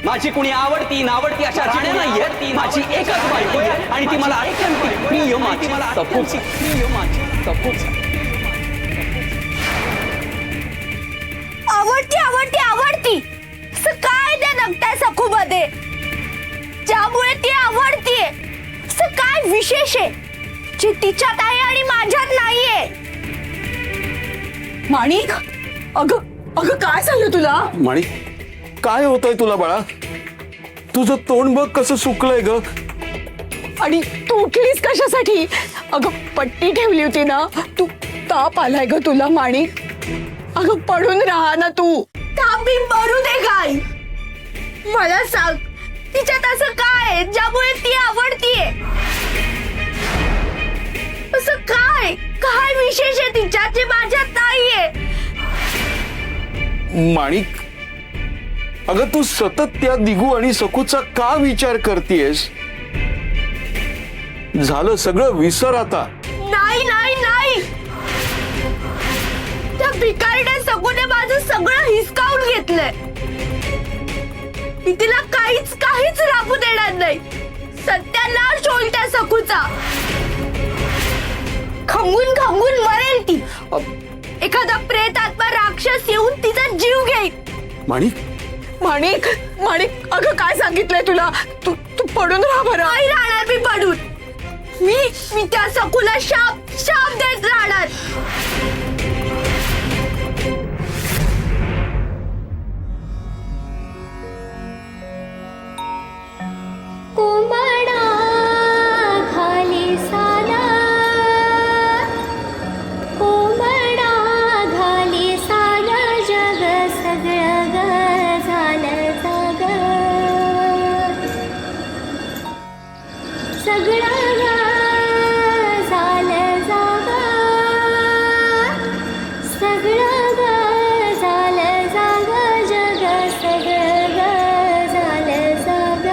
माझी कुणी आवडती नावडती अशा राण्या नाहीये, माझी एकच बायको आहे आणि ती मला अत्यंत प्रिय, माझी मला सपूच प्रिय, माझी सपूच आवडती आवडती आवडती असं काय त्या नकट्या सखूमध्ये ज्यामुळे ती आवडतीये? असं काय विशेष आहे जे तिच्यात आहे आणि माझ्यात नाहीये? माणिक, अगं अगं काय झालं तुला? माणिक, काय होतंय तुला बाळा? तुझं तोंड बघ कसं सुकलंय ग. आणि तू उठलीस कशासाठी? अगं पट्टी ठेवली होती ना, तू ताप आलाय ग तुला माणिक. अगं पडून राहा ना तू. थांबी मरू दे गाय. मला सांग तिच्यात असं काय आहे ज्यामुळे ती आवडतीये? असं काय काय विशेष आहे तिच्यात जे माझ्यात नाहीये? माणिक, अगं तू सतत त्या दिगू आणि सकूचा का विचार करतेयस? झालं सगळं विसर आता. नाही नाही नाही, त्या भिकारड्या सगूने माझं सगळं हिसकावून घेतलंय. मी तिला काहीच काहीच राबू देणार नाही. सत्यानाश होईल त्या सखूचा. खंगून खंगून मरेल ती. एखादा प्रेत आत्मा राक्षस येऊन तिचा जीव घेईल. माणिक, माणिक माणिक, अगं काय सांगितलंय तुला? तू तू पडून राहा बरं. नाही राहणार मी पडून. मी त्या सखूला शाप शाप देत राहणार. कोंबडा खाली साला, कोंबडा खाली साला, जग सगळं ग झालं जाग, सगळं ग झालं जाग, सगळं ग झालं जाग, जग सगळं ग झालं जाग.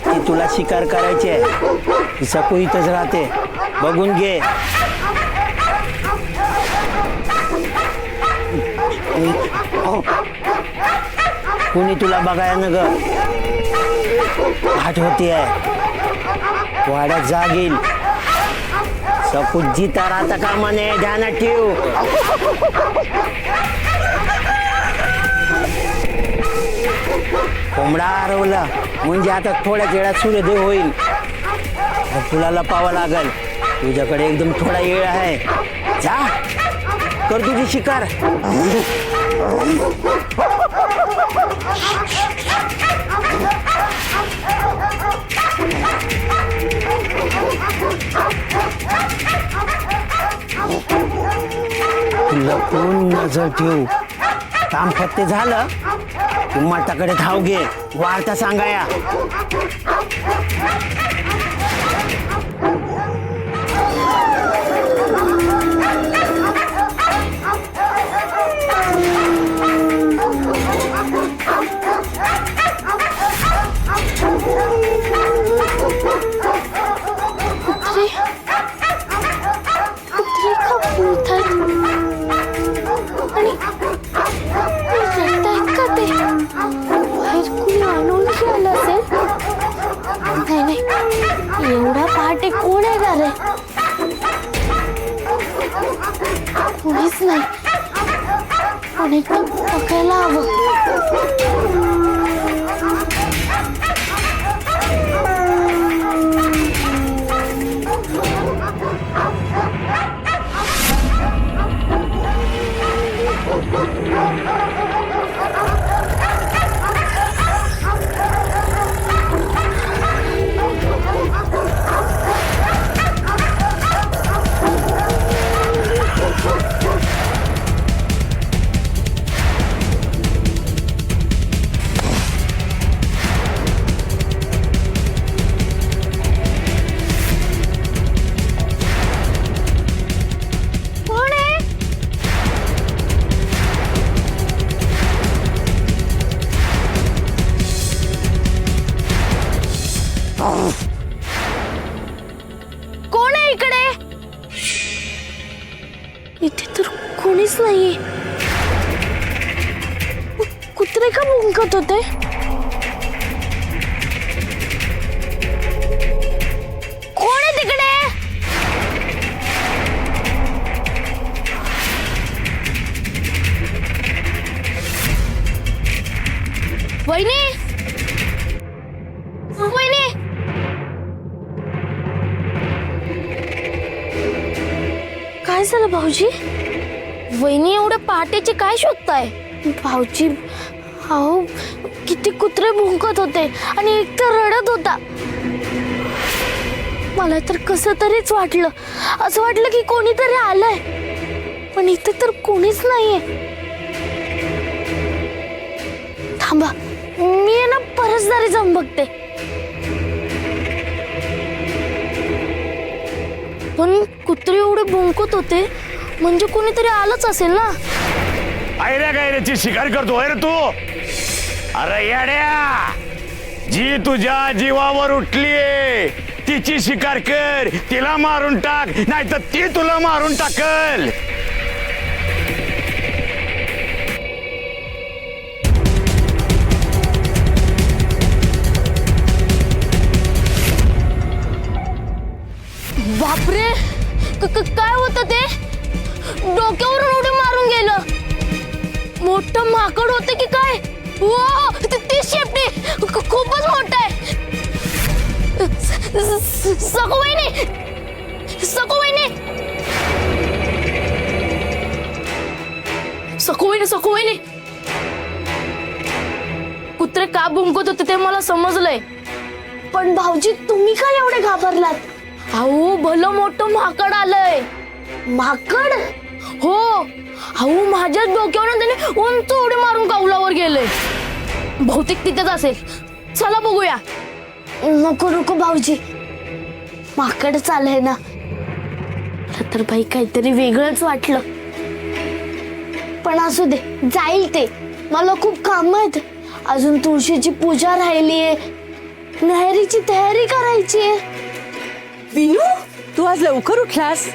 ती तुला शिकार करायची आहे. सकू इथंच राहते, बघून घे. कुणी तुला बघाय न ग. आठ होती आहे, वाड्यात जागील. सकू जिता राहता कामा नये, ध्यानात ठेव. कोंबडा हरवला म्हणजे आता थोड्याच वेळात सूर्योदय होईल. तुला लपावं लागल. तुझ्याकडे एकदम थोडा वेळ आहे. जा, कर तुझी शिकार. लपून नजर ठेव. काम फक्त झालं की मठाकडे धाव घे. वार्ता सांगाया. एवढा पहाटे कोण आहे रे? कोणीच नाही. पण एकदा बघायला हवं. कोण आहे इकडे? इथे तर कोणीच नाहीये. कुत्रे का भुंकत होते? कोण आहे तिकडे? वहिनी, वहिनी, काय झालं भाऊजी? वहिनी एवढ्या पहाटेचे काय शोधताय? भाऊजी, अहो किती कुत्रे भुंकत होते आणि एक तर रडत होता. मला तर कसं तरीच वाटलं, असं वाटलं की कोणीतरी आलंय, पण इथे तर कोणीच नाहीये. थांबा, मी आहे ना परसदारी जाऊन बघते. पण कुत्रे एवढे भुंकत होते म्हणजे कोणीतरी आलंच असेल ना. आयऱ्या गायऱ्याची शिकार करतोय रे तू. अरे येड्या, जी तुझ्या जीवावर उठलीये तिची शिकार कर. तिला मारून टाक, नाही तर ती तुला मारून टाकल. बापरे, काय होतं ते? डोक्यावरून उडी मारून गेलं. मोठं माकड होतं की काय? वा, ती शेपटी खूपच मोठं आहे. सकू वहिनी, सकू वहिनी, सकू वहिनी, सकू वहिनी. कुत्रे का भुंकत होते ते मला समजलंय. पण भाऊजी, तुम्ही काय एवढे घाबरलात? अहो, भलं मोठं माकड आलंय. माकड? हो, अहो माझ्या डोक्यावर त्याने उंच उडी मारून कौलावर गेले. बहुतेक तिथेच असेल. चला बघूया. नको नको भाऊजी, माकड चालय ना. मला तर बाई काहीतरी वेगळंच वाटलं. पण असू दे, जाईल ते. मला खूप काम आहेत. अजून तुळशीची पूजा राहिलीये, नहेरीची तयारी करायची आहे. विनू, तू आज लवकर उठलास?